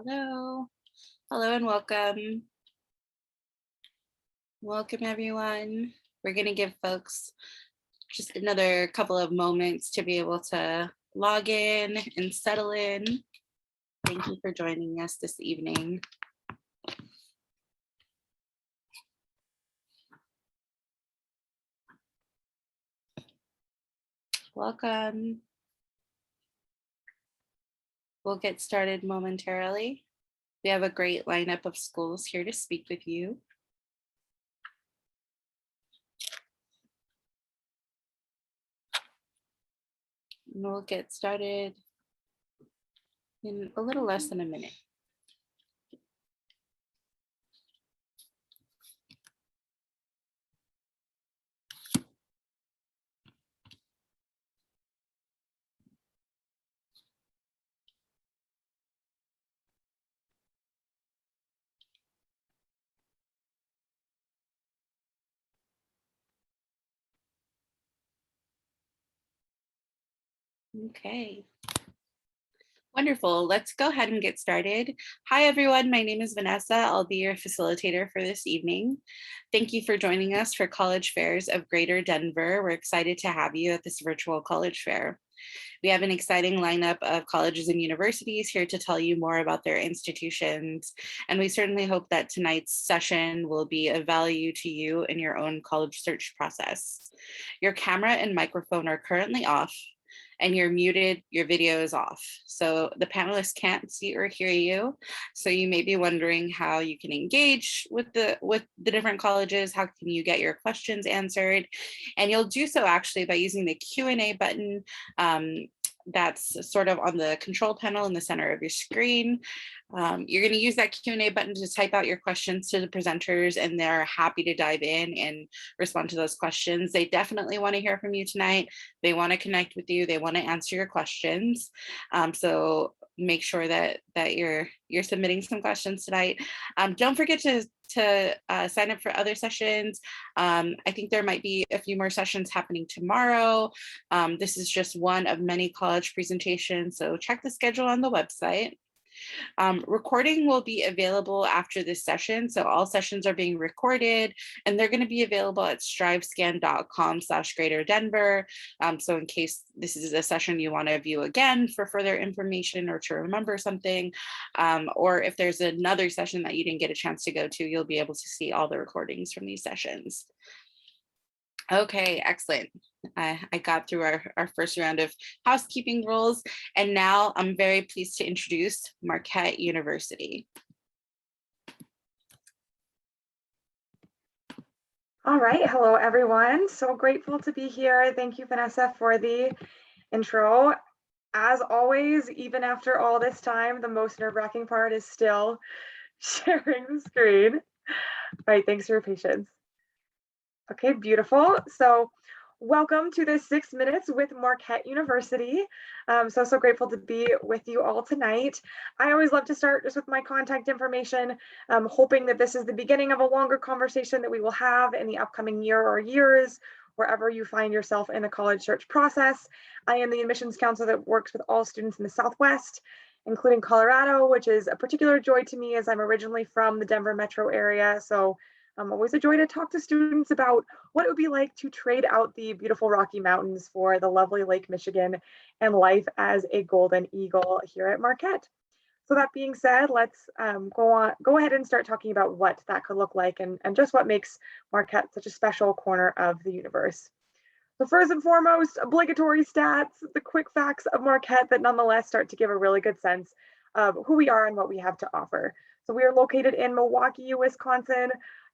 Hello. Hello and welcome. Welcome everyone. We're going to give folks just another couple of moments to be able to log in and settle in. Thank you for joining us this evening. Welcome. We'll get started momentarily. We have a great lineup of schools here to speak with you. And we'll get started in a little less than a minute. Okay. Wonderful. Let's go ahead and get started. Hi, everyone. My name is Vanessa. I'll be your facilitator for this evening. Thank you for joining us for College Fairs of Greater Denver. We're excited to have you at this virtual college fair. We have an exciting lineup of colleges and universities here to tell you more about their institutions. And we certainly hope that tonight's session will be of value to you in your own college search process. Your camera and microphone are currently off, and you're muted, your video is off. So the panelists can't see or hear you. So you may be wondering how you can engage with the different colleges, how can you get your questions answered? And you'll do so actually by using the Q&A button that's sort of on the control panel in the center of your screen. You're going to use that Q&A button to type out your questions to the presenters, and they're happy to dive in and respond to those questions. They definitely want to hear from you tonight. They want to connect with you. They want to answer your questions. So make sure that you're submitting some questions tonight. Don't forget to sign up for other sessions. I think there might be a few more sessions happening tomorrow. This is just one of many college presentations, so check the schedule on the website. Recording will be available after this session. So all sessions are being recorded, and they're going to be available at strivescan.com/greaterdenver. So in case this is a session you want to view again for further information or to remember something, or if there's another session that you didn't get a chance to go to, you'll be able to see all the recordings from these sessions. Okay, excellent. I got through our first round of housekeeping rules, and now I'm very pleased to introduce Marquette University. All right, hello everyone. So grateful to be here. Thank you, Vanessa, for the intro. As always, even after all this time, the most nerve-wracking part is still sharing the screen. All right, thanks for your patience. Okay, beautiful. So welcome to the 6 Minutes with Marquette University. So grateful to be with you all tonight. I always love to start just with my contact information, hoping that this is the beginning of a longer conversation that we will have in the upcoming year or years, wherever you find yourself in the college search process. I am the admissions counselor that works with all students in the Southwest, including Colorado, which is a particular joy to me as I'm originally from the Denver metro area. So always a joy to talk to students about what it would be like to trade out the beautiful Rocky Mountains for the lovely Lake Michigan and life as a Golden Eagle here at Marquette. So that being said, let's go ahead and start talking about what that could look like and just what makes Marquette such a special corner of the universe. So first and foremost, obligatory stats, the quick facts of Marquette that nonetheless start to give a really good sense of who we are and what we have to offer. So we are located in Milwaukee, Wisconsin.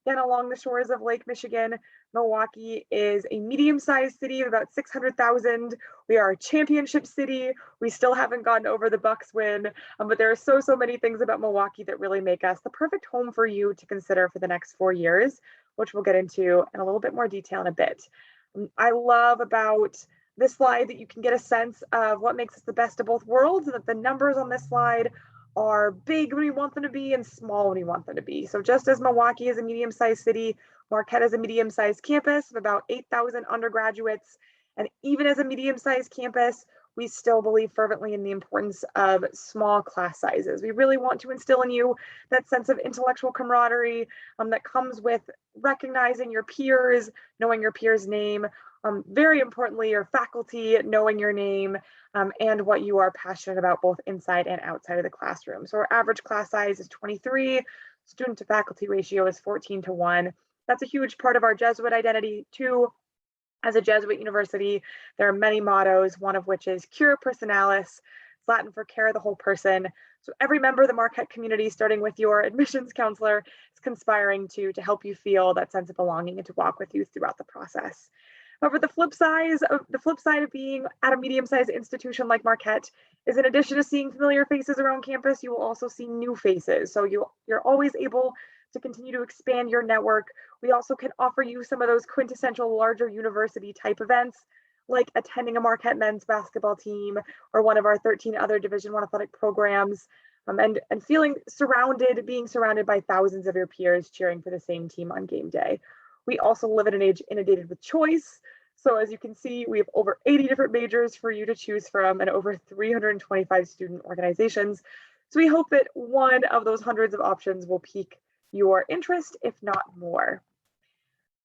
Again, along the shores of Lake Michigan. Milwaukee is a medium-sized city of about 600,000. We are a championship city. We still haven't gotten over the Bucks win, but there are so many things about Milwaukee that really make us the perfect home for you to consider for the next 4 years, which we'll get into in a little bit more detail in a bit. I love about this slide that you can get a sense of what makes us the best of both worlds, and that the numbers on this slide are big when we want them to be and small when we want them to be. So just as Milwaukee is a medium-sized city, Marquette is a medium-sized campus of about 8,000 undergraduates. And even as a medium-sized campus, we still believe fervently in the importance of small class sizes. We really want to instill in you that sense of intellectual camaraderie that comes with recognizing your peers, knowing your peers' name, very importantly, your faculty knowing your name, and what you are passionate about both inside and outside of the classroom. So our average class size is 23, student to faculty ratio is 14:1. That's a huge part of our Jesuit identity too. As a Jesuit university, there are many mottos, one of which is Cura Personalis, it's Latin for care of the whole person. So every member of the Marquette community, starting with your admissions counselor, is conspiring to help you feel that sense of belonging and to walk with you throughout the process. However, the flip side of being at a medium-sized institution like Marquette is, in addition to seeing familiar faces around campus, you will also see new faces. So you're always able to continue to expand your network. We also can offer you some of those quintessential larger university type events, like attending a Marquette men's basketball team or one of our 13 other Division I athletic programs, and being surrounded by thousands of your peers cheering for the same team on game day. We also live in an age inundated with choice. So as you can see, we have over 80 different majors for you to choose from and over 325 student organizations. So we hope that one of those hundreds of options will pique your interest, if not more.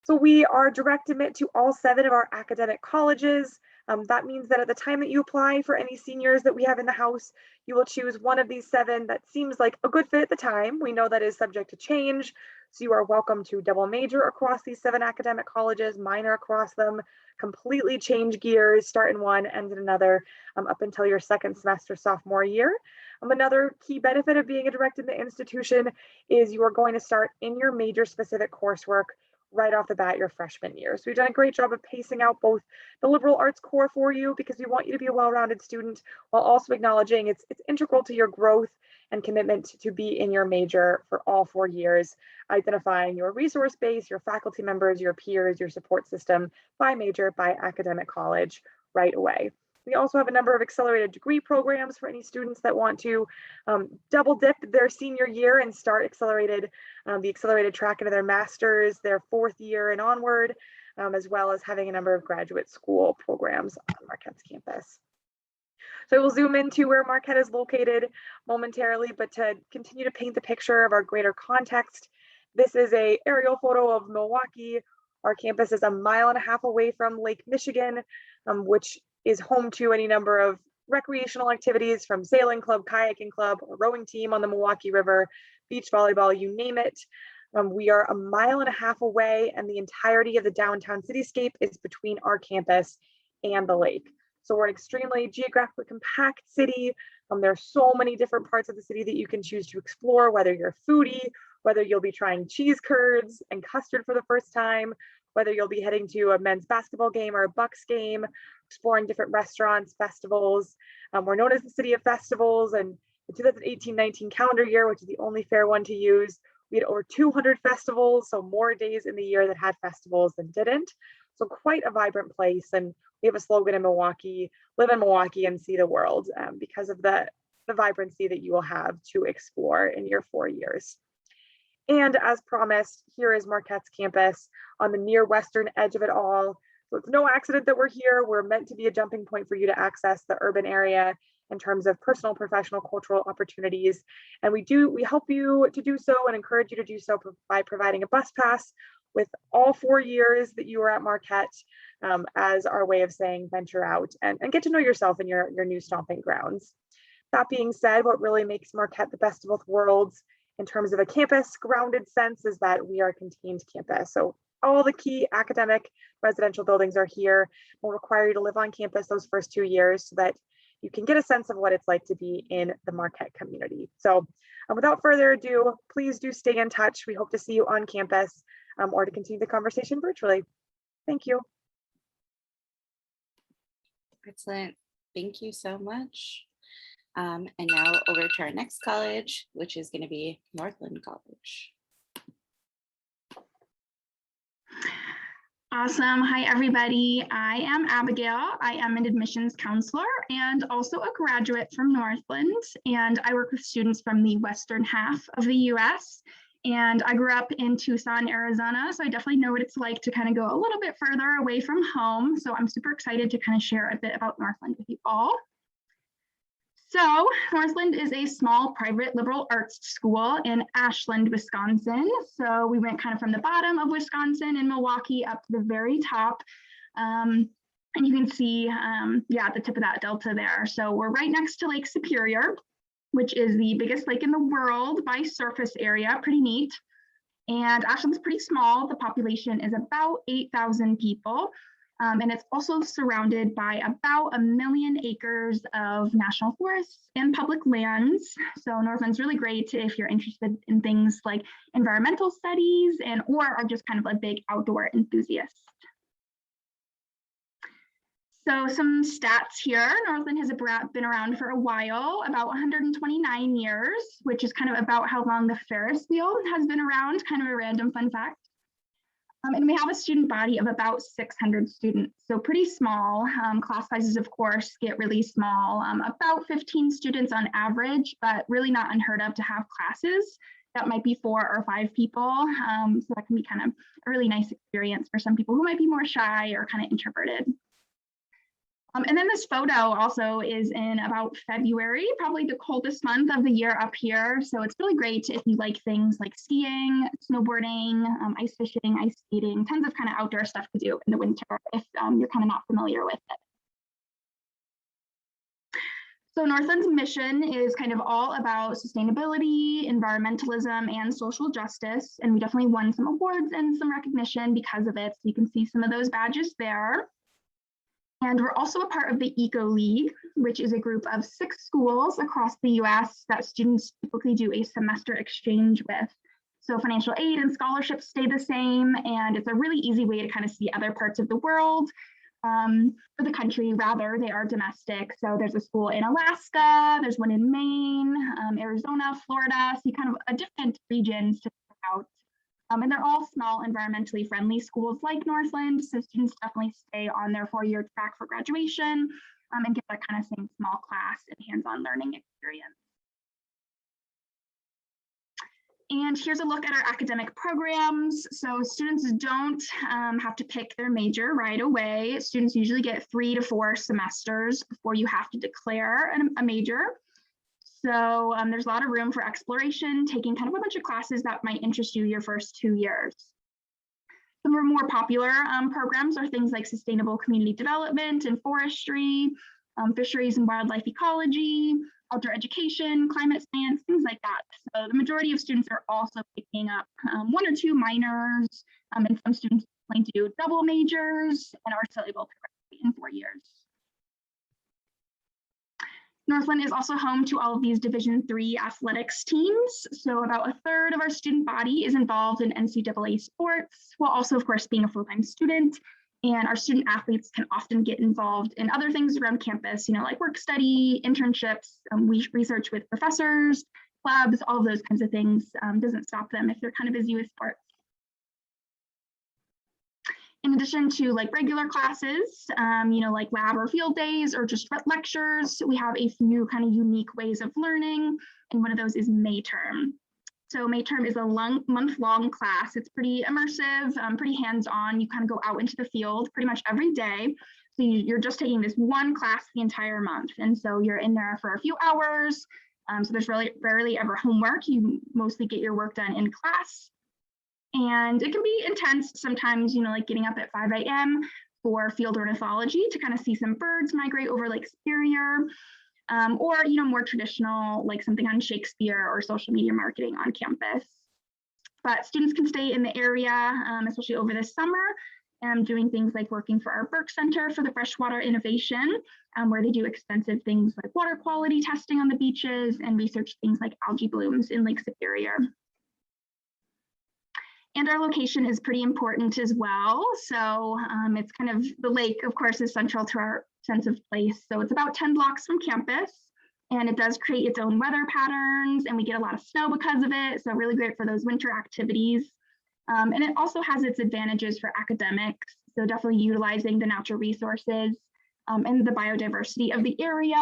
So we are direct admit to all 7 of our academic colleges. That means that at the time that you apply for any seniors that we have in the house, you will choose one of these 7 that seems like a good fit at the time. We know that is subject to change. So you are welcome to double major across these 7 academic colleges, minor across them, completely change gears, start in one, end in another, up until your second semester sophomore year. Another key benefit of being a direct admit institution is you are going to start in your major specific coursework right off the bat your freshman year. So we've done a great job of pacing out both the liberal arts core for you because we want you to be a well-rounded student while also acknowledging it's integral to your growth and commitment to be in your major for all 4 years, identifying your resource base, your faculty members, your peers, your support system by major, by academic college right away. We also have a number of accelerated degree programs for any students that want to double dip their senior year and start the accelerated track into their master's, their 4th year and onward, as well as having a number of graduate school programs on Marquette's campus. So I will zoom into where Marquette is located momentarily, but to continue to paint the picture of our greater context, this is an aerial photo of Milwaukee. Our campus is 1.5 miles away from Lake Michigan, which is home to any number of recreational activities from sailing club, kayaking club, a rowing team on the Milwaukee River, beach volleyball, you name it. We are 1.5 miles away, and the entirety of the downtown cityscape is between our campus and the lake. So we're an extremely geographically compact city. There are so many different parts of the city that you can choose to explore, whether you're a foodie, whether you'll be trying cheese curds and custard for the first time, whether you'll be heading to a men's basketball game or a Bucks game, exploring different restaurants, festivals. We're known as the City of Festivals, and the 2018-19 calendar year, which is the only fair one to use, we had over 200 festivals, so more days in the year that had festivals than didn't. So quite a vibrant place, and we have a slogan in Milwaukee, live in Milwaukee and see the world, because of the vibrancy that you will have to explore in your 4 years. And as promised, here is Marquette's campus on the near western edge of it all. So it's no accident that we're here. We're meant to be a jumping point for you to access the urban area in terms of personal, professional, cultural opportunities. And we help you to do so and encourage you to do so by providing a bus pass with all 4 years that you are at Marquette, as our way of saying venture out and get to know yourself in your new stomping grounds. That being said, what really makes Marquette the best of both worlds in terms of a campus grounded sense is that we are a contained campus. So all the key academic residential buildings are here. We'll require you to live on campus those first 2 years so that you can get a sense of what it's like to be in the Marquette community. So without further ado, please do stay in touch. We hope to see you on campus or to continue the conversation virtually. Thank you. Excellent. Thank you so much. And now over to our next college, which is going to be Northland College. Awesome. Hi, everybody. I am Abigail. I am an admissions counselor and also a graduate from Northland. And I work with students from the western half of the US. And I grew up in Tucson, Arizona, so I definitely know what it's like to kind of go a little bit further away from home. So I'm super excited to kind of share a bit about Northland with you all. So Northland is a small private liberal arts school in Ashland, Wisconsin. So we went kind of from the bottom of Wisconsin in Milwaukee up to the very top. And you can see, at the tip of that delta there. So we're right next to Lake Superior, which is the biggest lake in the world by surface area, pretty neat. And Ashland's pretty small. The population is about 8,000 people. And it's also surrounded by about 1 million acres of national forests and public lands. So Northland's really great if you're interested in things like environmental studies or are just kind of a big outdoor enthusiast. So some stats here. Northland has been around for a while, about 129 years, which is kind of about how long the Ferris wheel has been around, kind of a random fun fact. And we have a student body of about 600 students, so pretty small. Class sizes, of course, get really small, about 15 students on average, but really not unheard of to have classes that might be 4 or 5 people. So that can be kind of a really nice experience for some people who might be more shy or kind of introverted. And then this photo also is in about February, probably the coldest month of the year up here. So it's really great if you like things like skiing, snowboarding, ice fishing, ice skating, tons of kind of outdoor stuff to do in the winter if you're kind of not familiar with it. So Northland's mission is kind of all about sustainability, environmentalism, and social justice. And we definitely won some awards and some recognition because of it. So you can see some of those badges there. And we're also a part of the Eco League, which is a group of 6 schools across the US that students typically do a semester exchange with. So financial aid and scholarships stay the same, and it's a really easy way to kind of see other parts of the world, or the country rather. They are domestic. So there's a school in Alaska, there's one in Maine, Arizona, Florida, so you kind of different regions to check out. And they're all small, environmentally friendly schools like Northland, so students definitely stay on their 4-year track for graduation and get that kind of same small class and hands-on learning experience. And here's a look at our academic programs. So students don't have to pick their major right away. Students usually get 3 to 4 semesters before you have to declare a major. So there's a lot of room for exploration, taking kind of a bunch of classes that might interest you your first 2 years. Some of our more popular programs are things like sustainable community development and forestry, fisheries and wildlife ecology, outdoor education, climate science, things like that. So the majority of students are also picking up 1 or 2 minors, and some students plan to do double majors and are still able to graduate in 4 years. Northland is also home to all of these Division III athletics teams. So about 1/3 of our student body is involved in NCAA sports, while also, of course, being a full-time student. And our student athletes can often get involved in other things around campus, like work study, internships, research with professors, clubs, all of those kinds of things. Doesn't stop them if they're kind of busy with sports. In addition to like regular classes, like lab or field days or just lectures, we have a few kind of unique ways of learning. And one of those is May term. So May term is a month-long class. It's pretty immersive, pretty hands-on. You kind of go out into the field pretty much every day. So you're just taking this one class the entire month. And so you're in there for a few hours. So there's really rarely ever homework. You mostly get your work done in class. And it can be intense sometimes, like getting up at 5 a.m. for field ornithology to kind of see some birds migrate over Lake Superior, or, more traditional, like something on Shakespeare or social media marketing on campus. But students can stay in the area, especially over the summer, doing things like working for our Burke Center for the Freshwater Innovation, where they do extensive things like water quality testing on the beaches and research things like algae blooms in Lake Superior. And our location is pretty important as well. So it's kind of, the lake, of course, is central to our sense of place. So it's about 10 blocks from campus, and it does create its own weather patterns, and we get a lot of snow because of it. So really great for those winter activities. And it also has its advantages for academics. So definitely utilizing the natural resources and the biodiversity of the area,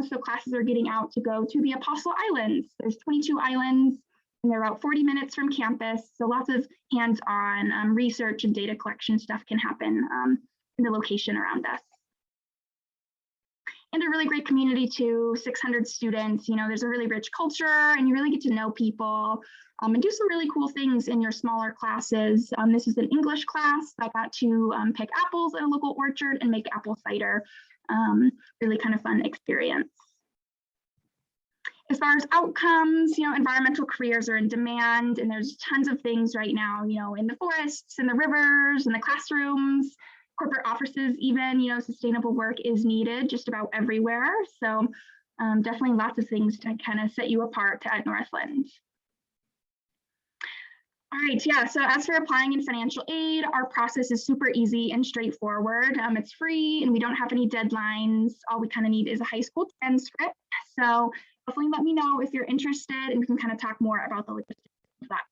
so classes are getting out to go to the Apostle Islands. There's 22 islands. And they're about 40 minutes from campus. So lots of hands-on research and data collection stuff can happen in the location around us. And a really great community too, 600 students, there's a really rich culture and you really get to know people and do some really cool things in your smaller classes. This is an English class. I got to pick apples at a local orchard and make apple cider. Really kind of fun experience. As far as outcomes, environmental careers are in demand and there's tons of things right now, in the forests, in the rivers, in the classrooms, corporate offices even, sustainable work is needed just about everywhere. So definitely lots of things to kind of set you apart at Northland. All right, yeah, so as for applying in financial aid, our process is super easy and straightforward. It's free and we don't have any deadlines. All we kind of need is a high school transcript. So definitely let me know if you're interested and we can kind of talk more about the logistics of that.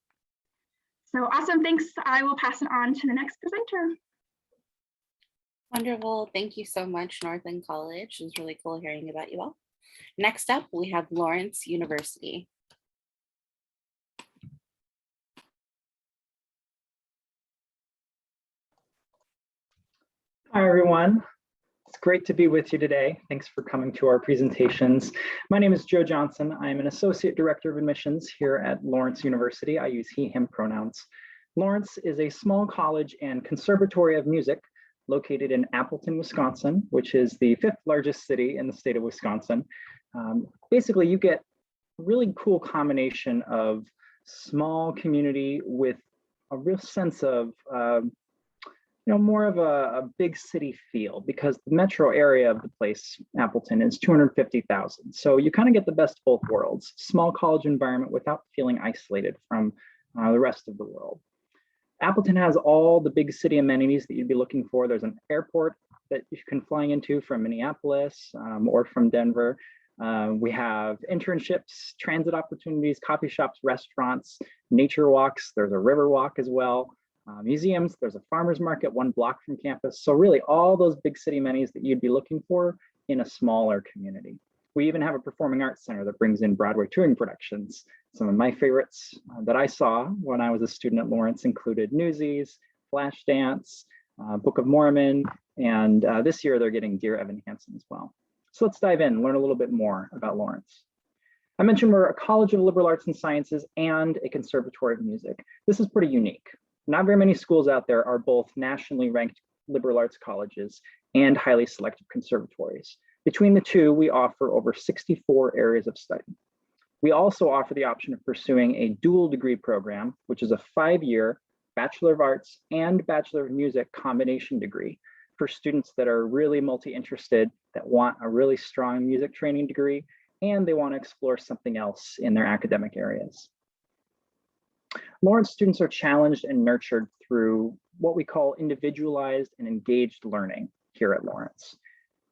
So awesome, thanks. I will pass it on to the next presenter. Wonderful. Thank you so much, Northland College. It was really cool hearing about you all. Next up, we have Lawrence University. Hi, everyone. It's great to be with you today. Thanks for coming to our presentations. My name is Joe Johnson. I'm an Associate Director of Admissions here at Lawrence University. I use he, him pronouns. Lawrence is a small college and conservatory of music located in Appleton, Wisconsin, which is the 5th largest city in the state of Wisconsin. Basically, you get a really cool combination of small community with a real sense of more of a big city feel, because the metro area of the place, Appleton, is 250,000. So you kind of get the best of both worlds, small college environment without feeling isolated from the rest of the world. Appleton has all the big city amenities that you'd be looking for. There's an airport that you can fly into from Minneapolis or from Denver. We have internships, transit opportunities, coffee shops, restaurants, nature walks. There's a river walk as well. Museums, there's a farmer's market 1 block from campus. So really all those big city amenities that you'd be looking for in a smaller community. We even have a performing arts center that brings in Broadway touring productions. Some of my favorites that I saw when I was a student at Lawrence included Newsies, Flashdance, Book of Mormon, and this year they're getting Dear Evan Hansen as well. So let's dive in and learn a little bit more about Lawrence. I mentioned we're a college of liberal arts and sciences and a conservatory of music. This is pretty unique. Not very many schools out there are both nationally ranked liberal arts colleges and highly selective conservatories. Between the two, we offer over 64 areas of study. We also offer the option of pursuing a dual degree program, which is a 5-year Bachelor of Arts and Bachelor of Music combination degree for students that are really multi-interested, that want a really strong music training degree, and they want to explore something else in their academic areas. Lawrence students are challenged and nurtured through what we call individualized and engaged learning here at Lawrence.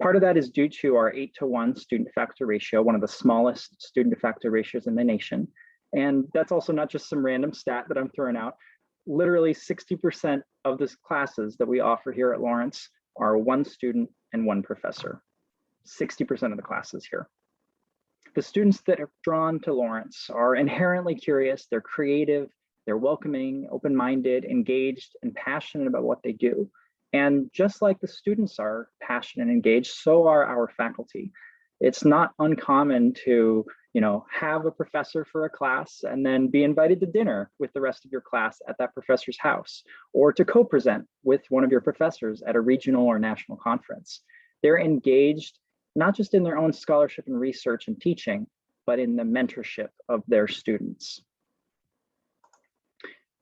Part of that is due to our 8-to-1 student to faculty ratio, one of the smallest student to faculty ratios in the nation. And that's also not just some random stat that I'm throwing out. Literally 60% of the classes that we offer here at Lawrence are 1 student and 1 professor. 60% of the classes here. The students that are drawn to Lawrence are inherently curious, they're creative, they're welcoming, open-minded, engaged, and passionate about what they do. And just like the students are passionate and engaged, so are our faculty. It's not uncommon to, have a professor for a class and then be invited to dinner with the rest of your class at that professor's house, or to co-present with one of your professors at a regional or national conference. They're engaged not just in their own scholarship and research and teaching, but in the mentorship of their students.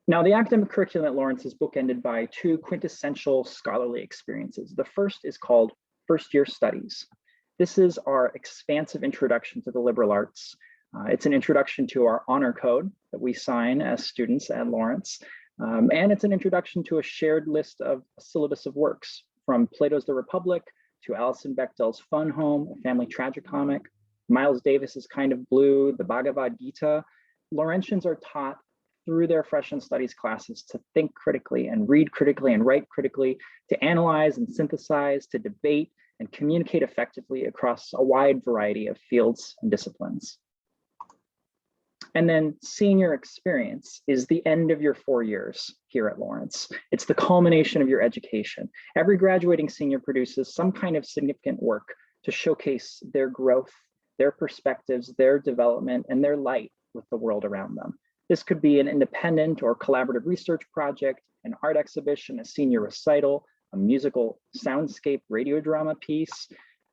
Now, the academic curriculum at Lawrence is bookended by 2 quintessential scholarly experiences. The first is called First Year Studies. This is our expansive introduction to the liberal arts. It's an introduction to our honor code that we sign as students at Lawrence. And it's an introduction to a shared list of a syllabus of works, from Plato's The Republic to Alison Bechdel's Fun Home, a family tragicomic, Miles Davis's Kind of Blue, the Bhagavad Gita. Laurentians are taught through their freshman studies classes to think critically and read critically and write critically, to analyze and synthesize, to debate and communicate effectively across a wide variety of fields and disciplines. And then senior experience is the end of your 4 years here at Lawrence. It's the culmination of your education. Every graduating senior produces some kind of significant work to showcase their growth, their perspectives, their development, and their light with the world around them. This could be an independent or collaborative research project, an art exhibition, a senior recital, a musical soundscape radio drama piece.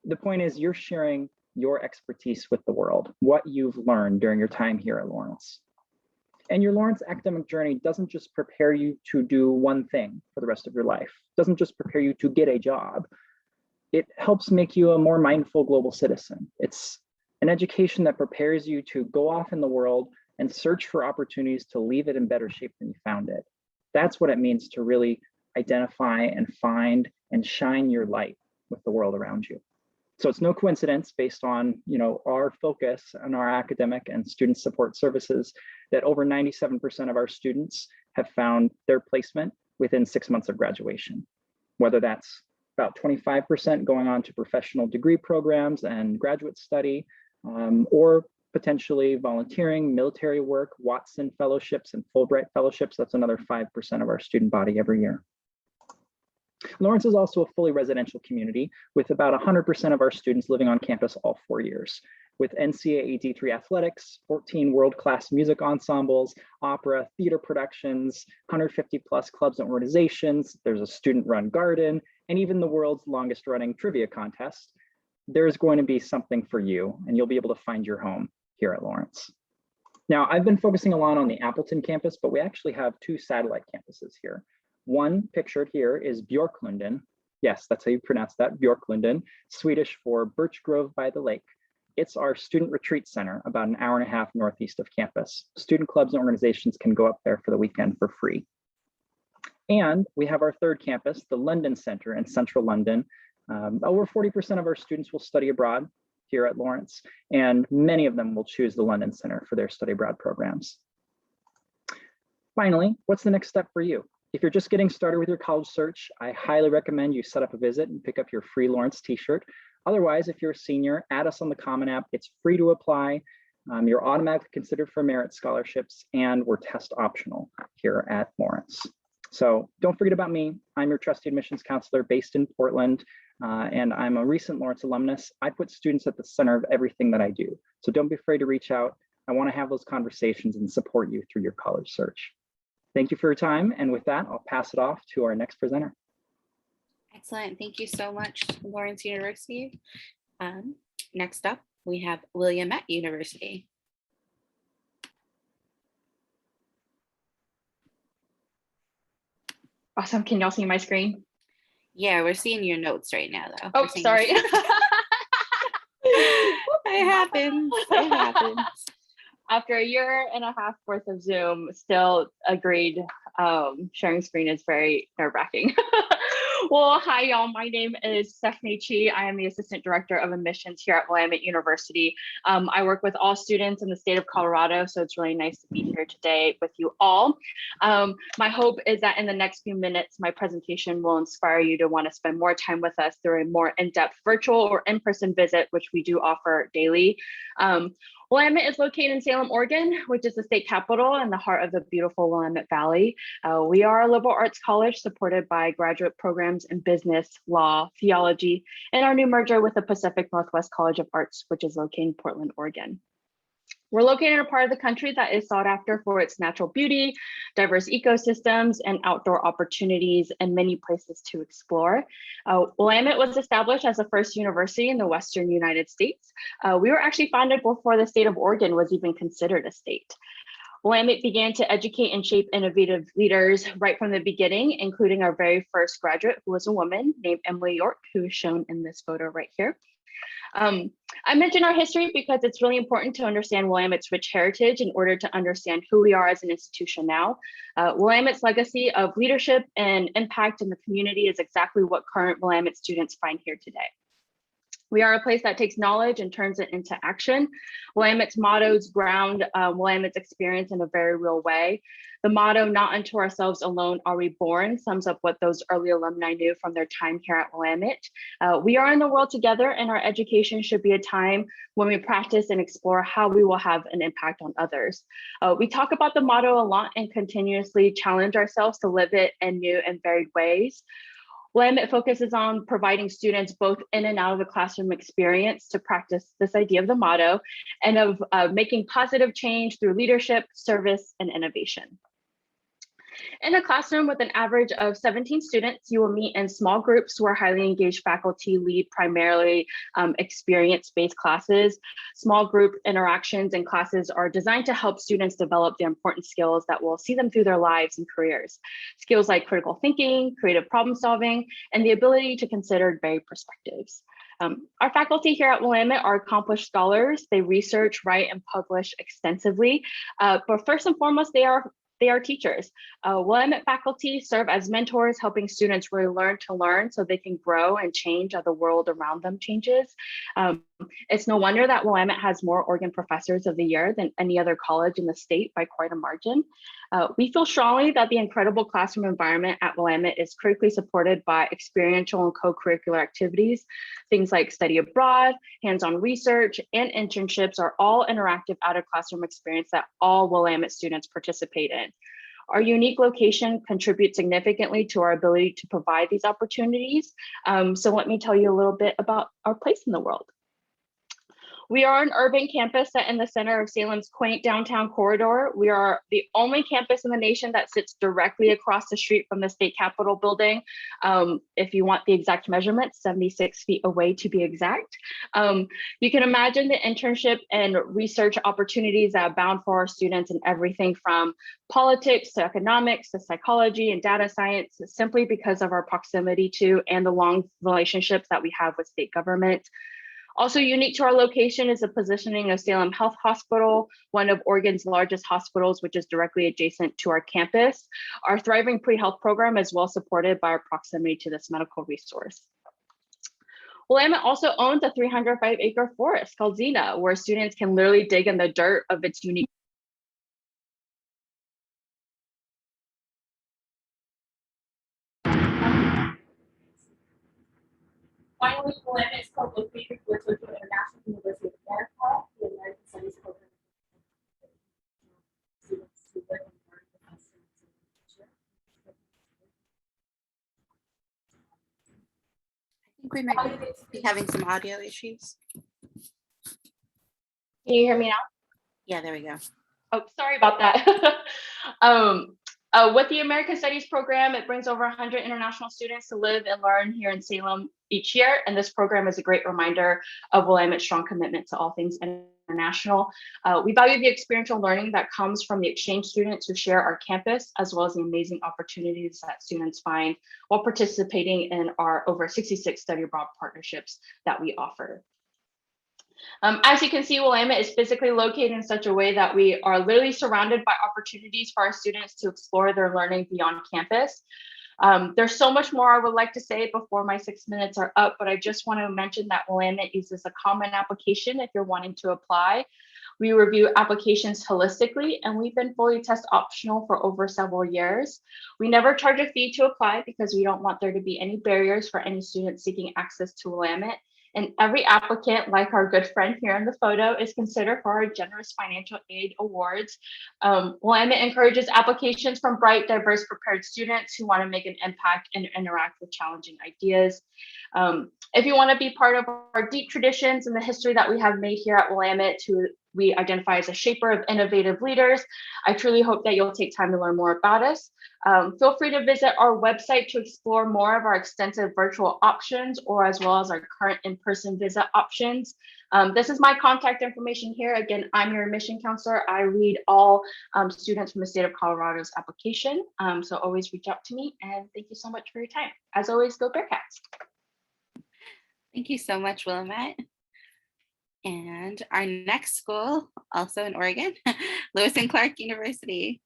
The point is you're sharing your expertise with the world, what you've learned during your time here at Lawrence. And your Lawrence academic journey doesn't just prepare you to do one thing for the rest of your life, doesn't just prepare you to get a job. It helps make you a more mindful global citizen. It's an education that prepares you to go off in the world and search for opportunities to leave it in better shape than you found it. That's what it means to really identify and find and shine your light with the world around you. So it's no coincidence, based on our focus on our academic and student support services, that over 97% of our students have found their placement within 6 months of graduation, whether that's about 25% going on to professional degree programs and graduate study, or potentially volunteering, military work, Watson fellowships, and Fulbright fellowships. That's another 5% of our student body every year. Lawrence is also a fully residential community with about 100% of our students living on campus all 4 years, with NCAA D3 athletics, 14 world-class music ensembles, opera, theater productions, 150 plus clubs and organizations. There's a student-run garden, and even the world's longest running trivia contest. There's going to be something for you, and you'll be able to find your home here at Lawrence. Now, I've been focusing a lot on the Appleton campus, but we actually have 2 satellite campuses here. One pictured here is Björklund. Yes, that's how you pronounce that, Björklund, Swedish for Birch Grove by the lake. It's our student retreat center about an hour and a half northeast of campus. Student clubs and organizations can go up there for the weekend for free. And we have our 3rd campus, the London Center in central London. Over 40% of our students will study abroad here at Lawrence, and many of them will choose the London Center for their study abroad programs. Finally, what's the next step for you? If you're just getting started with your college search, I highly recommend you set up a visit and pick up your free Lawrence t-shirt. Otherwise, if you're a senior, add us on the Common App. It's free to apply. You're automatically considered for merit scholarships, and we're test optional here at Lawrence. So don't forget about me. I'm your trusty admissions counselor based in Portland, and I'm a recent Lawrence alumnus. I put students at the center of everything that I do. So don't be afraid to reach out. I want to have those conversations and support you through your college search. Thank you for your time. And with that, I'll pass it off to our next presenter. Excellent. Thank you so much, Lawrence University. Next up, we have Willamette University. Awesome. Can y'all see my screen? Yeah, we're seeing your notes right now, though. Oh, sorry. It happens. It happens. After a year and a half worth of Zoom, still agreed. Sharing screen is very nerve-wracking. Well, hi, y'all. My name is Stephanie Chi. I am the Assistant Director of Admissions here at Willamette University. I work with all students in the state of Colorado, so it's really nice to be here today with you all. My hope is that in the next few minutes, my presentation will inspire you to want to spend more time with us through a more in-depth virtual or in-person visit, which we do offer daily. Willamette is located in Salem, Oregon, which is the state capital in the heart of the beautiful Willamette Valley. We are a liberal arts college supported by graduate programs in business, law, theology, and our new merger with the Pacific Northwest College of Arts, which is located in Portland, Oregon. We're located in a part of the country that is sought after for its natural beauty, diverse ecosystems, and outdoor opportunities, and many places to explore. Willamette was established as the first university in the Western United States. We were actually founded before the state of Oregon was even considered a state. Willamette began to educate and shape innovative leaders right from the beginning, including our very first graduate, who was a woman named Emily York, who is shown in this photo right here. I mention our history because it's really important to understand Willamette's rich heritage in order to understand who we are as an institution now. Willamette's legacy of leadership and impact in the community is exactly what current Willamette students find here today. We are a place that takes knowledge and turns it into action. Willamette's mottos ground Willamette's experience in a very real way. The motto, "Not unto ourselves alone are we born," sums up what those early alumni knew from their time here at Willamette. We are in the world together, and our education should be a time when we practice and explore how we will have an impact on others. We talk about the motto a lot and continuously challenge ourselves to live it in new and varied ways. Willamette focuses on providing students both in and out of the classroom experience to practice this idea of the motto and of making positive change through leadership, service, and innovation. In a classroom with an average of 17 students, you will meet in small groups where highly engaged faculty lead primarily experience-based classes. Small group interactions and classes are designed to help students develop the important skills that will see them through their lives and careers. Skills like critical thinking, creative problem solving, and the ability to consider varied perspectives. Our faculty here at Willamette are accomplished scholars. They research, write, and publish extensively. But first and foremost, they are teachers. Willamette faculty serve as mentors, helping students really learn to learn so they can grow and change as the world around them changes. It's no wonder that Willamette has more Oregon Professors of the Year than any other college in the state by quite a margin. We feel strongly that the incredible classroom environment at Willamette is critically supported by experiential and co-curricular activities. Things like study abroad, hands-on research, and internships are all interactive out-of-classroom experience that all Willamette students participate in. Our unique location contributes significantly to our ability to provide these opportunities. So let me tell you a little bit about our place in the world. We are an urban campus set in the center of Salem's quaint downtown corridor. We are the only campus in the nation that sits directly across the street from the state capitol building. If you want the exact measurement, 76 feet away to be exact. You can imagine the internship and research opportunities that abound for our students in everything from politics to economics to psychology and data science, simply because of our proximity to and the long relationships that we have with state government. Also unique to our location is the positioning of Salem Health Hospital, one of Oregon's largest hospitals, which is directly adjacent to our campus. Our thriving pre-health program is well supported by our proximity to this medical resource. Willamette also owns a 305-acre forest called Xena, where students can literally dig in the dirt of its unique Finally, Willamette is co-located with Northland University of Marquette, the American Studies program. Students who live and learn with us in the future. I think we might be having some audio issues. Can you hear me now? Yeah, there we go. Oh, sorry about that. With the American Studies program, it brings over 100 international students to live and learn here in Salem each year. And this program is a great reminder of Willamette's strong commitment to all things international. We value the experiential learning that comes from the exchange students who share our campus, as well as the amazing opportunities that students find while participating in our over 66 study abroad partnerships that we offer. As you can see, Willamette is physically located in such a way that we are literally surrounded by opportunities for our students to explore their learning beyond campus. There's so much more I would like to say before my 6 minutes are up, but I just want to mention that Willamette uses a common application if you're wanting to apply. We review applications holistically, and we've been fully test optional for over several years. We never charge a fee to apply because we don't want there to be any barriers for any student seeking access to Willamette. And every applicant, like our good friend here in the photo, is considered for our generous financial aid awards. Willamette encourages applications from bright, diverse, prepared students who want to make an impact and interact with challenging ideas. If you want to be part of our deep traditions and the history that we have made here at Willamette, we identify as a shaper of innovative leaders, I truly hope that you'll take time to learn more about us. Feel free to visit our website to explore more of our extensive virtual options, or as well as our current in-person visit options. This is my contact information here. Again, I'm your admission counselor. I read all students from the state of Colorado's application. So always reach out to me, and thank you so much for your time. As always, go Bearcats. Thank you so much, Willamette. And our next school, also in Oregon, Lewis and Clark University.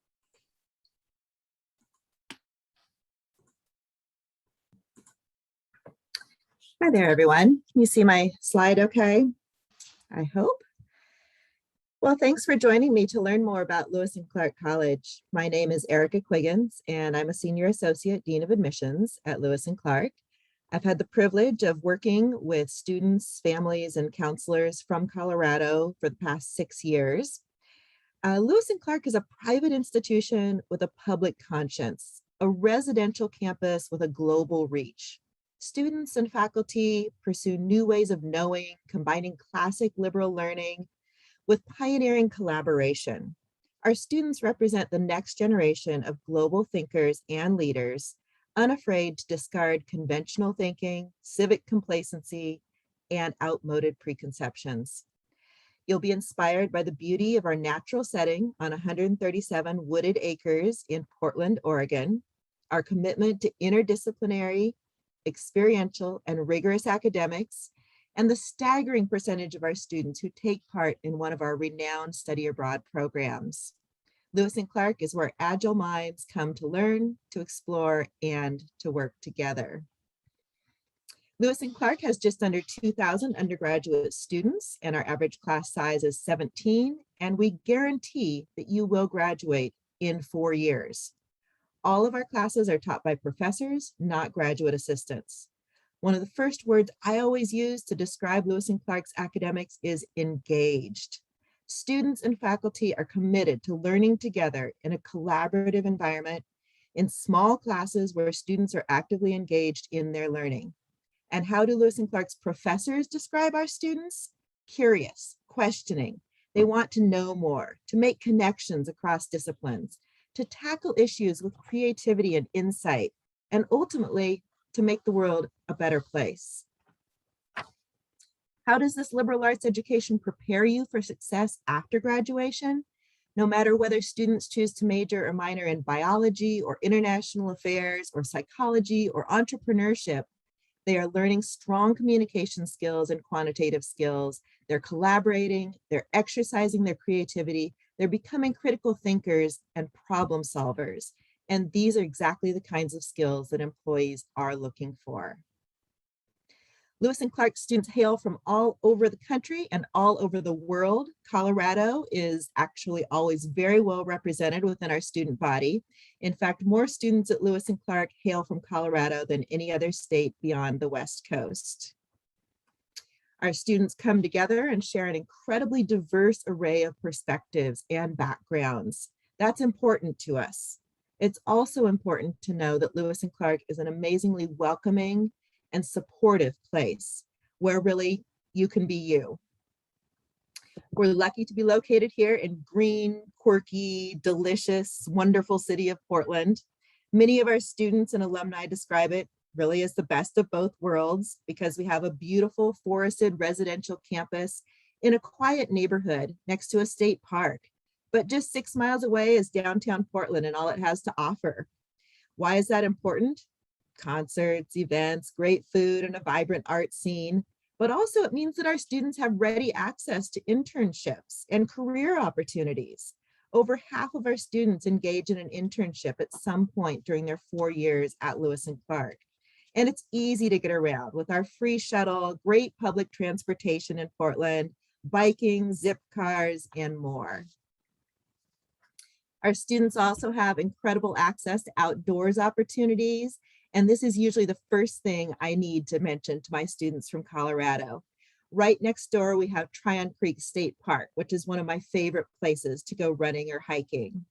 Hi there, everyone. Can you see my slide okay? I hope. Well, thanks for joining me to learn more about Lewis and Clark College. My name is Erica Quiggins, and I'm a Senior Associate Dean of Admissions at Lewis and Clark. I've had the privilege of working with students, families, and counselors from Colorado for the past 6 years. Lewis and Clark is a private institution with a public conscience, a residential campus with a global reach. Students and faculty pursue new ways of knowing, combining classic liberal learning with pioneering collaboration. Our students represent the next generation of global thinkers and leaders, unafraid to discard conventional thinking, civic complacency, and outmoded preconceptions. You'll be inspired by the beauty of our natural setting on 137 wooded acres in Portland, Oregon, our commitment to interdisciplinary, experiential, and rigorous academics, and the staggering percentage of our students who take part in one of our renowned study abroad programs. Lewis and Clark is where agile minds come to learn, to explore, and to work together. Lewis and Clark has just under 2,000 undergraduate students, and our average class size is 17, and we guarantee that you will graduate in 4 years. All of our classes are taught by professors, not graduate assistants. One of the first words I always use to describe Lewis and Clark's academics is engaged. Students and faculty are committed to learning together in a collaborative environment in small classes where students are actively engaged in their learning. And how do Lewis and Clark's professors describe our students? Curious, questioning. They want to know more, to make connections across disciplines, to tackle issues with creativity and insight, and ultimately to make the world a better place. How does this liberal arts education prepare you for success after graduation? No matter whether students choose to major or minor in biology or international affairs or psychology or entrepreneurship, they are learning strong communication skills and quantitative skills. They're collaborating, they're exercising their creativity, they're becoming critical thinkers and problem solvers. And these are exactly the kinds of skills that employees are looking for. Lewis and Clark students hail from all over the country and all over the world. Colorado is actually always very well represented within our student body. In fact, more students at Lewis and Clark hail from Colorado than any other state beyond the West Coast. Our students come together and share an incredibly diverse array of perspectives and backgrounds. That's important to us. It's also important to know that Lewis and Clark is an amazingly welcoming and supportive place where really you can be you. We're lucky to be located here in green, quirky, delicious, wonderful city of Portland. Many of our students and alumni describe it really as the best of both worlds because we have a beautiful forested residential campus in a quiet neighborhood next to a state park. But just 6 miles away is downtown Portland and all it has to offer. Why is that important? Concerts, events, great food, and a vibrant art scene. But also it means that our students have ready access to internships and career opportunities. Over half of our students engage in an internship at some point during their 4 years at Lewis and Clark. And it's easy to get around with our free shuttle, great public transportation in Portland, biking, zip cars, and more. Our students also have incredible access to outdoors opportunities. And this is usually the first thing I need to mention to my students from Colorado. Right next door, we have Tryon Creek State Park, which is one of my favorite places to go running or hiking.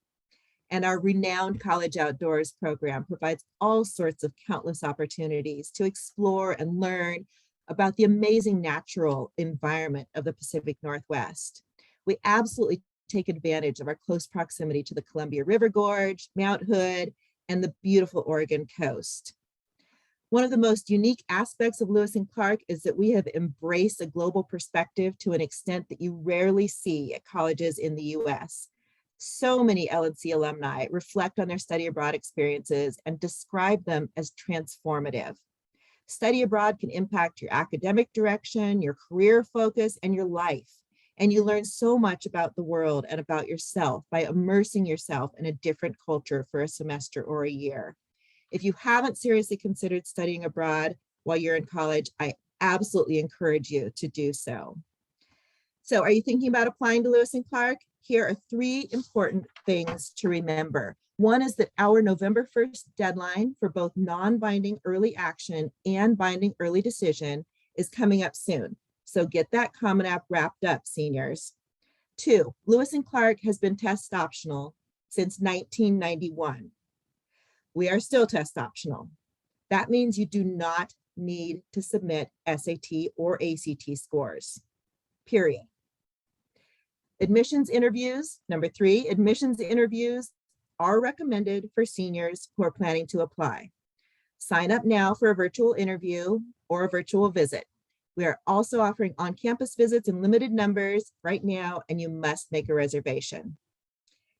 And our renowned College Outdoors program provides all sorts of countless opportunities to explore and learn about the amazing natural environment of the Pacific Northwest. We absolutely take advantage of our close proximity to the Columbia River Gorge, Mount Hood, and the beautiful Oregon coast. One of the most unique aspects of Lewis and Clark is that we have embraced a global perspective to an extent that you rarely see at colleges in the US. So many LNC alumni reflect on their study abroad experiences and describe them as transformative. Study abroad can impact your academic direction, your career focus, and your life. And you learn so much about the world and about yourself by immersing yourself in a different culture for a semester or a year. If you haven't seriously considered studying abroad while you're in college, I absolutely encourage you to do so. So are you thinking about applying to Lewis and Clark? Here are 3 important things to remember. One is that our November 1st deadline for both non-binding early action and binding early decision is coming up soon. So get that Common App wrapped up, seniors. 2, Lewis and Clark has been test optional since 1991. We are still test optional. That means you do not need to submit SAT or ACT scores, period. Admissions interviews, number 3, admissions interviews are recommended for seniors who are planning to apply. Sign up now for a virtual interview or a virtual visit. We are also offering on-campus visits in limited numbers right now, and you must make a reservation.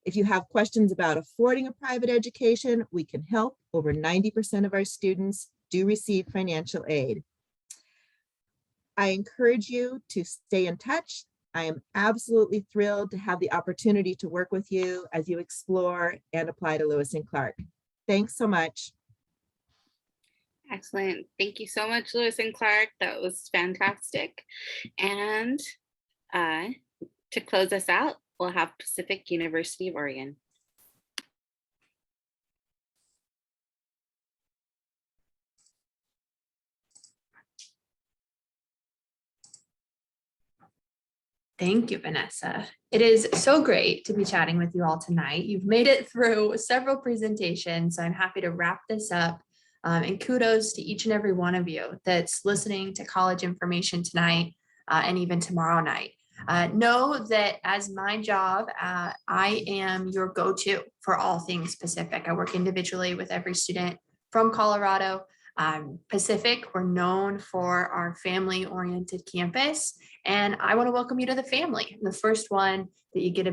If you have questions about affording a private education, we can help. Over 90% of our students do receive financial aid. I encourage you to stay in touch. I am absolutely thrilled to have the opportunity to work with you as you explore and apply to Lewis and Clark. Thanks so much. Excellent. Thank you so much, Lewis and Clark. That was fantastic. And to close us out, we'll have Pacific University of Oregon. Thank you, Vanessa. It is so great to be chatting with you all tonight. You've made it through several presentations, so I'm happy to wrap this up. And kudos to each and every one of you that's listening to college information tonight and even tomorrow night. Know that as my job, I am your go-to for all things Pacific. I work individually with every student from Colorado. Pacific, we're known for our family-oriented campus, and I want to welcome you to the family. The first one that you get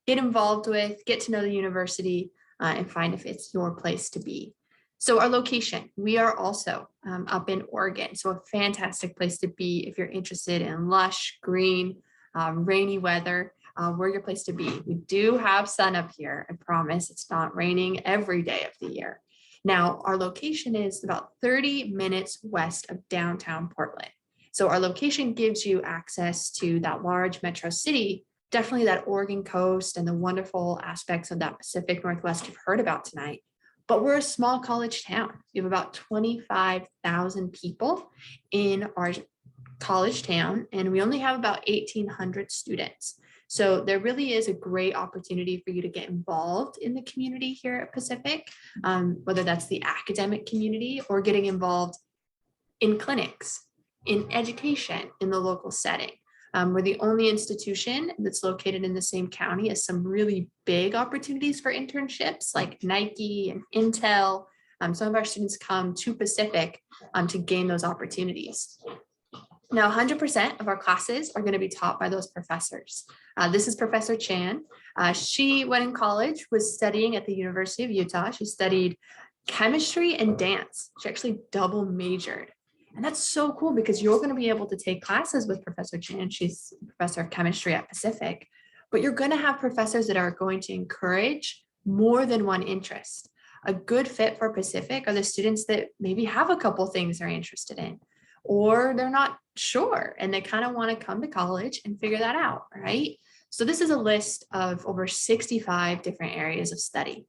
involved with, get to know the university, and find if it's your place to be. So our location, we are also up in Oregon, so a fantastic place to be if you're interested in lush, green, rainy weather. We're your place to be. We do have sun up here. I promise it's not raining every day of the year. Now, our location is about 30 minutes west of downtown Portland. So our location gives you access to that large metro city, definitely that Oregon coast and the wonderful aspects of that Pacific Northwest you've heard about tonight. But we're a small college town. We have about 25,000 people in our college town, and we only have about 1,800 students. So there really is a great opportunity for you to get involved in the community here at Pacific, whether that's the academic community or getting involved in clinics, in education, in the local setting. We're the only institution that's located in the same county as some really big opportunities for internships like Nike and Intel. Some of our students come to Pacific to gain those opportunities. Now, 100% of our classes are going to be taught by those professors. This is Professor Chan. She, when in college, was studying at the University of Utah. She studied chemistry and dance. She actually double majored. And that's so cool because you're going to be able to take classes with Professor Chan. She's professor of chemistry at Pacific, but you're going to have professors that are going to encourage more than one interest. A good fit for Pacific are the students that maybe have a couple things they're interested in, or they're not sure and they kind of want to come to college and figure that out, right? So this is a list of over 65 different areas of study.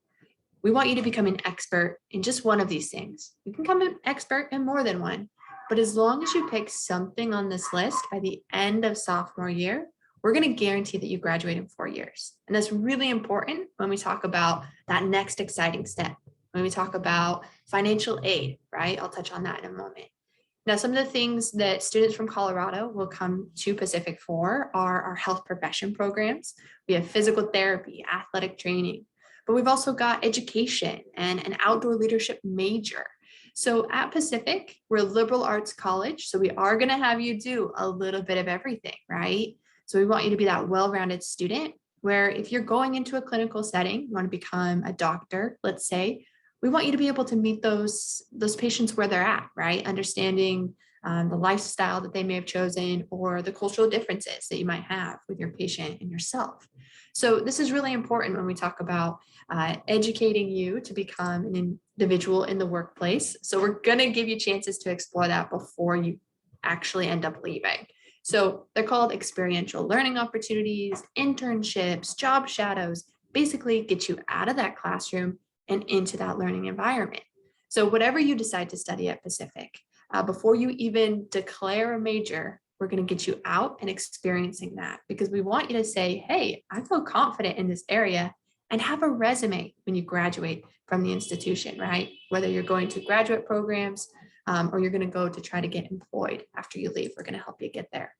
We want you to become an expert in just one of these things. You can become an expert in more than one, but as long as you pick something on this list by the end of sophomore year, we're going to guarantee that you graduate in 4 years. And that's really important when we talk about that next exciting step, when we talk about financial aid, right? I'll touch on that in a moment. Now, some of the things that students from Colorado will come to Pacific for are our health profession programs. We have physical therapy, athletic training, but we've also got education and an outdoor leadership major. So at Pacific, we're a liberal arts college, so we are going to have you do a little bit of everything, right? So we want you to be that well-rounded student where if you're going into a clinical setting, you want to become a doctor, let's say, we want you to be able to meet those patients where they're at, right? Understanding the lifestyle that they may have chosen or the cultural differences that you might have with your patient and yourself. So this is really important when we talk about educating you to become an individual in the workplace. So we're going to give you chances to explore that before you actually end up leaving. So they're called experiential learning opportunities, internships, job shadows, basically get you out of that classroom and into that learning environment. So whatever you decide to study at Pacific, before you even declare a major, we're going to get you out and experiencing that, because we want you to say, hey, I feel confident in this area, and have a resume when you graduate from the institution, right? Whether you're going to graduate programs or you're going to go to try to get employed after you leave, we're going to help you get there.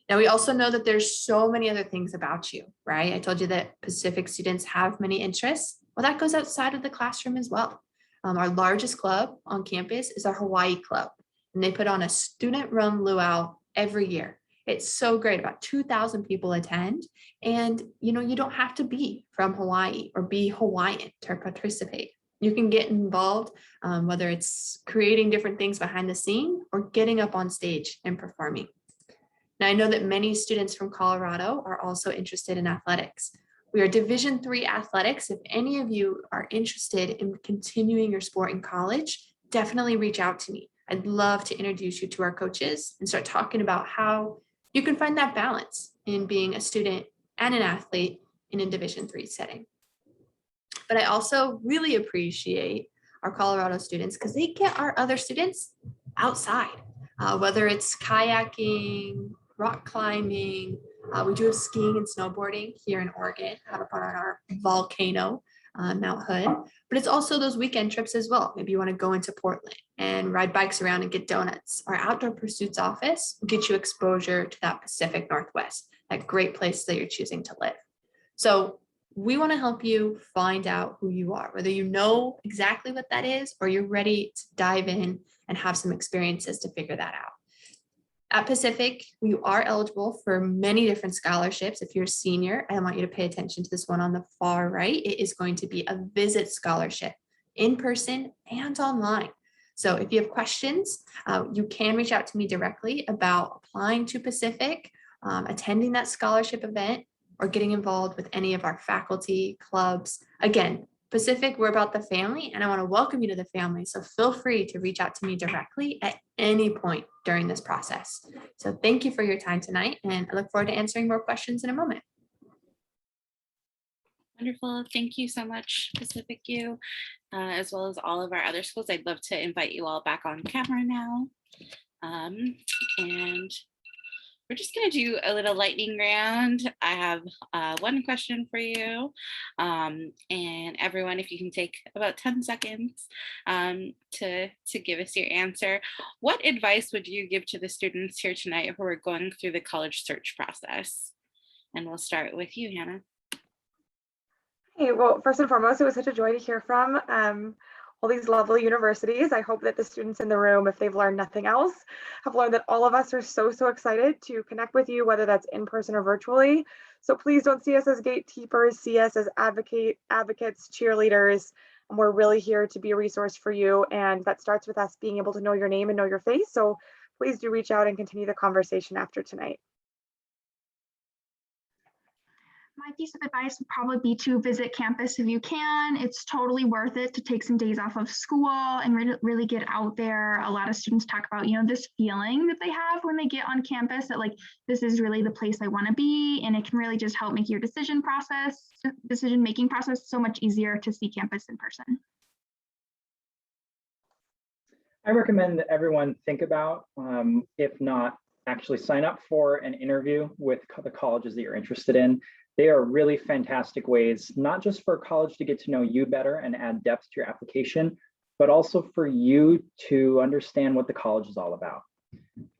Now, we also know that there's so many other things about you, right? I told you that Pacific students have many interests. Well, that goes outside of the classroom as well. Our largest club on campus is our Hawaii Club, and they put on a student-run luau every year. It's so great. About 2,000 people attend, and you don't have to be from Hawaii or be Hawaiian to participate. You can get involved, whether it's creating different things behind the scene or getting up on stage and performing. Now, I know that many students from Colorado are also interested in athletics. We are Division III athletics. If any of you are interested in continuing your sport in college, definitely reach out to me. I'd love to introduce you to our coaches and start talking about how you can find that balance in being a student and an athlete in a Division III setting. But I also really appreciate our Colorado students because they get our other students outside, whether it's kayaking, rock climbing. We do have skiing and snowboarding here in Oregon, out up on our volcano, Mount Hood. But it's also those weekend trips as well. Maybe you want to go into Portland and ride bikes around and get donuts. Our Outdoor Pursuits office will get you exposure to that Pacific Northwest, that great place that you're choosing to live. So we want to help you find out who you are, whether you know exactly what that is or you're ready to dive in and have some experiences to figure that out. At Pacific, you are eligible for many different scholarships. If you're a senior, I want you to pay attention to this one on the far right. It is going to be a visit scholarship in person and online. So if you have questions, you can reach out to me directly about applying to Pacific, attending that scholarship event, or getting involved with any of our faculty clubs. Again, Pacific, we're about the family, and I want to welcome you to the family. So feel free to reach out to me directly at any point during this process. So thank you for your time tonight, and I look forward to answering more questions in a moment. Wonderful. Thank you so much, Pacific U, as well as all of our other schools. I'd love to invite you all back on camera now. And we're just going to do a little lightning round. I have one question for you. And everyone, if you can take about 10 seconds to give us your answer. What advice would you give to the students here tonight who are going through the college search process? And we'll start with you, Hannah. Hey, well, first and foremost, it was such a joy to hear from all these lovely universities. I hope that the students in the room, if they've learned nothing else, have learned that all of us are so excited to connect with you, whether that's in person or virtually. So please don't see us as gatekeepers, see us as advocates, cheerleaders. And we're really here to be a resource for you. And that starts with us being able to know your name and know your face. So please do reach out and continue the conversation after tonight. My piece of advice would probably be to visit campus if you can. It's totally worth it to take some days off of school and really get out there. A lot of students talk about, this feeling that they have when they get on campus that like, this is really the place I want to be. And it can really just help make your decision-making process so much easier to see campus in person. I recommend that everyone think about, if not actually sign up for an interview with the colleges that you're interested in. They are really fantastic ways, not just for college to get to know you better and add depth to your application, but also for you to understand what the college is all about.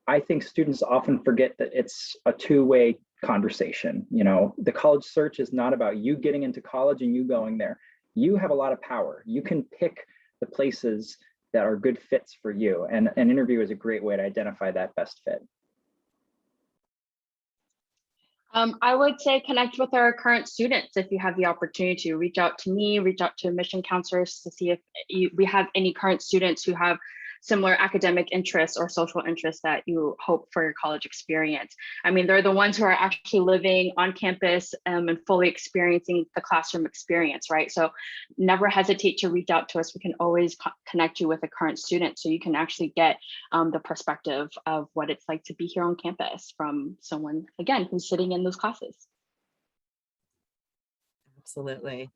I think students often forget that it's a two-way conversation. The college search is not about you getting into college and you going there. You have a lot of power. You can pick the places that are good fits for you. And an interview is a great way to identify that best fit. I would say connect with our current students if you have the opportunity to. Reach out to me, reach out to admission counselors to see if we have any current students who have similar academic interests or social interests that you hope for your college experience. I mean, they're the ones who are actually living on campus and fully experiencing the classroom experience, right? So never hesitate to reach out to us. We can always connect you with a current student so you can actually get the perspective of what it's like to be here on campus from someone, again, who's sitting in those classes. Absolutely.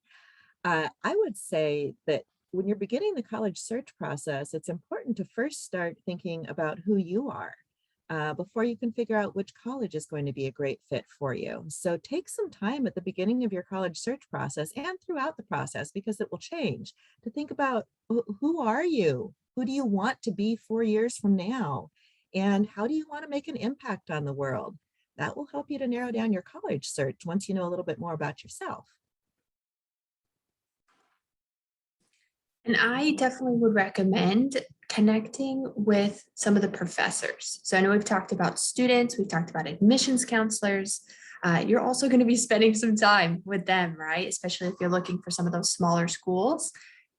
I would say that when you're beginning the college search process, it's important to first start thinking about who you are before you can figure out which college is going to be a great fit for you. So take some time at the beginning of your college search process and throughout the process, because it will change, to think about who are you? Who do you want to be 4 years from now? And how do you want to make an impact on the world? That will help you to narrow down your college search once you know a little bit more about yourself. And I definitely would recommend connecting with some of the professors. So I know we've talked about students, we've talked about admissions counselors. You're also going to be spending some time with them, right? Especially if you're looking for some of those smaller schools.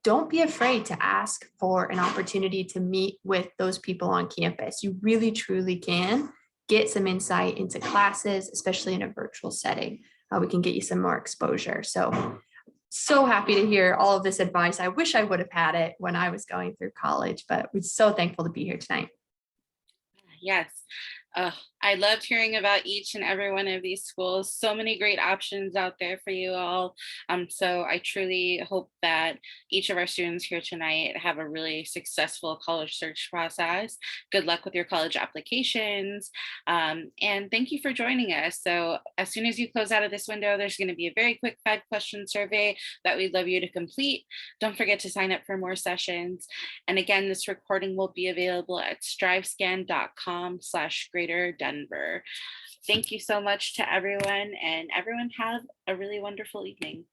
Don't be afraid to ask for an opportunity to meet with those people on campus. You really, truly can get some insight into classes, especially in a virtual setting. We can get you some more exposure. So happy to hear all of this advice. I wish I would have had it when I was going through college, but we're so thankful to be here tonight. Yes. I loved hearing about each and every one of these schools. So many great options out there for you all. So I truly hope that each of our students here tonight have a really successful college search process. Good luck with your college applications. And thank you for joining us. So as soon as you close out of this window, there's going to be a very quick 5-question survey that we'd love you to complete. Don't forget to sign up for more sessions. And again, this recording will be available at strivescan.com/Greater Denver. Thank you so much to everyone, and everyone have a really wonderful evening.